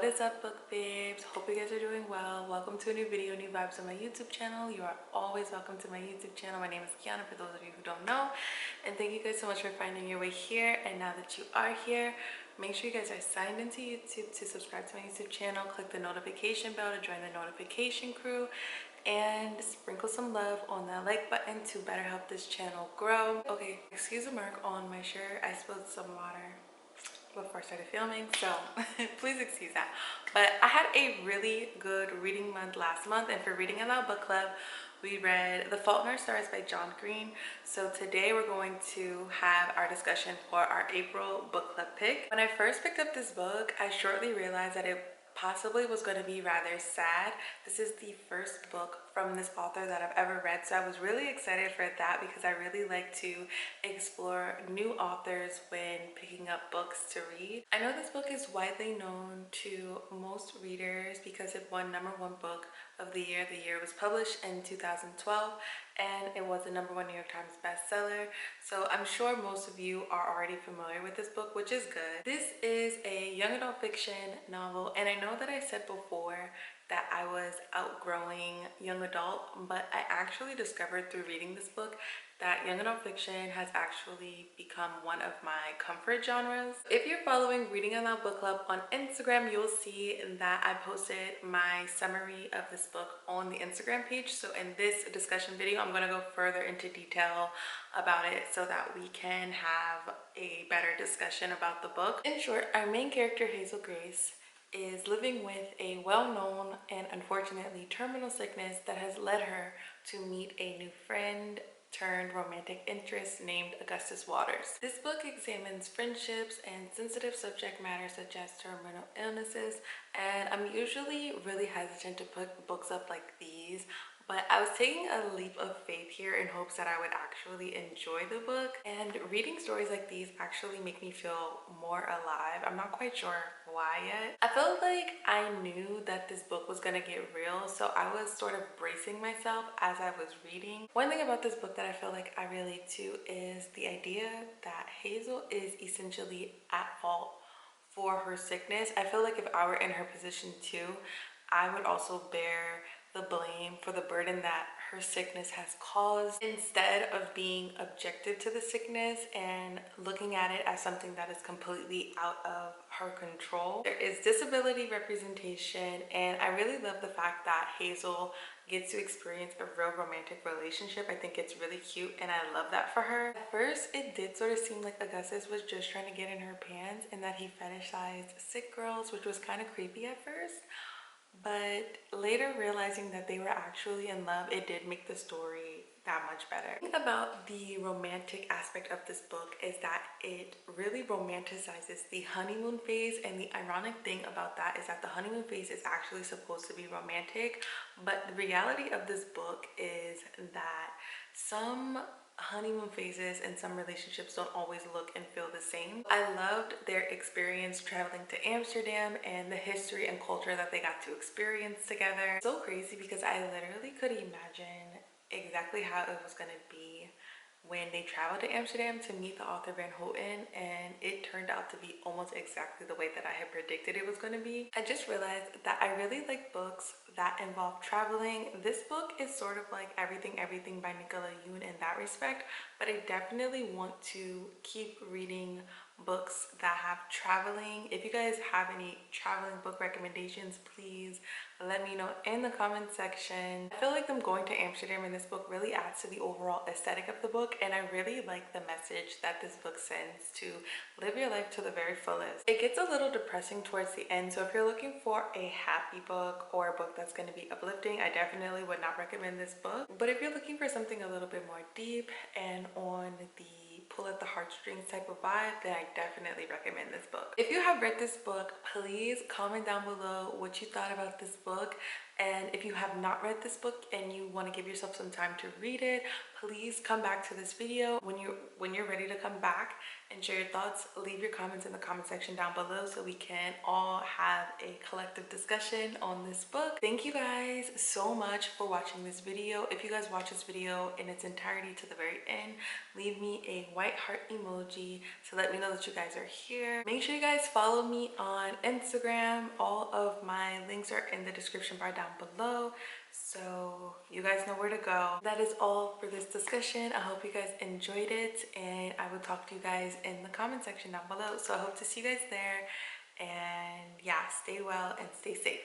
is up, book babes? Hope you guys are doing well. Welcome to a new video, new vibes on my YouTube channel. You are always welcome to my YouTube channel. My name is Keionna, for those of you who don't know, and thank you guys so much for finding your way here. And now that you are here, make sure you guys are signed into YouTube to subscribe to my YouTube channel. Click the notification bell to join the notification crew, and sprinkle some love on that like button to better help this channel grow. Okay, excuse the mark on my shirt. I spilled some water before I started filming, so please excuse that. But I had a really good reading month last month, and for Reading Aloud Book Club, we read The Fault in Our Stars by John Green. So today we're going to have our discussion for our April book club pick. When I first picked up this book, I shortly realized that it possibly was going to be rather sad. This is the first book from this author that I've ever read, so I was really excited for that because I really like to explore new authors when picking up books to read. I know this book is widely known to most readers because it won #1 book of the year. The year was published in 2012 and it was the #1 New York Times bestseller. So I'm sure most of you are already familiar with this book, which is good. This is a young adult fiction novel, and I know that I said before that I was outgrowing young adult, but I actually discovered through reading this book that young adult fiction has actually become one of my comfort genres. If you're following Reading Aloud Book Club on Instagram, you'll see that I posted my summary of this book on the Instagram page. So in this discussion video, I'm going to go further into detail about it so that we can have a better discussion about the book. In short, our main character, Hazel Grace, is living with a well-known and unfortunately terminal sickness that has led her to meet a new friend turned romantic interest named Augustus Waters. This book examines friendships and sensitive subject matter such as terminal illnesses, and I'm usually really hesitant to put books up like these, but I was taking a leap of faith here in hopes that I would actually enjoy the book. And reading stories like these actually make me feel more alive. I'm not quite sure why yet. I felt like I knew that this book was gonna get real, so I was sort of bracing myself as I was reading. One thing about this book that I feel like I relate to is the idea that Hazel is essentially at fault for her sickness. I feel like if I were in her position too, I would also bear the blame for the burden that her sickness has caused, instead of being objective to the sickness and looking at it as something that is completely out of her control. There is disability representation, and I really love the fact that Hazel gets to experience a real romantic relationship. I think it's really cute and I love that for her. At first, it did sort of seem like Augustus was just trying to get in her pants and that he fetishized sick girls, which was kind of creepy at first. But later realizing that they were actually in love, it did make the story that much better. The thing about the romantic aspect of this book is that it really romanticizes the honeymoon phase, and the ironic thing about that is that the honeymoon phase is actually supposed to be romantic, but the reality of this book is that some honeymoon phases and some relationships don't always look and feel the same. I loved their experience traveling to Amsterdam and the history and culture that they got to experience together. So crazy because I literally could imagine exactly how it was going to be when they traveled to Amsterdam to meet the author Van Houten, and it turned out to be almost exactly the way that I had predicted it was going to be. I just realized that I really like books that involve traveling. This book is sort of like Everything by Nicola Yoon in that respect, but I definitely want to keep reading books that have traveling. If you guys have any traveling book recommendations, please let me know in the comment section. I feel like them going to Amsterdam in this book really adds to the overall aesthetic of the book, and I really like the message that this book sends to live your life to the very fullest. It gets a little depressing towards the end, so if you're looking for a happy book or a book that's going to be uplifting, I definitely would not recommend this book. But if you're looking for something a little bit more deep and on the pull at the heartstrings type of vibe, then I definitely recommend this book. If you have read this book, please comment down below what you thought about this book. And if you have not read this book and you want to give yourself some time to read it, please come back to this video when you're ready to come back and share your thoughts. Leave your comments in the comment section down below so we can all have a collective discussion on this book. Thank you guys so much for watching this video. If you guys watch this video in its entirety to the very end, leave me a white heart emoji to let me know that you guys are here. Make sure you guys follow me on Instagram. All of my links are in the description bar down below, so you guys know where to go. That is all for this discussion. I hope you guys enjoyed it, and I will talk to you guys in the comment section down below. So I hope to see you guys there, and yeah, stay well and stay safe.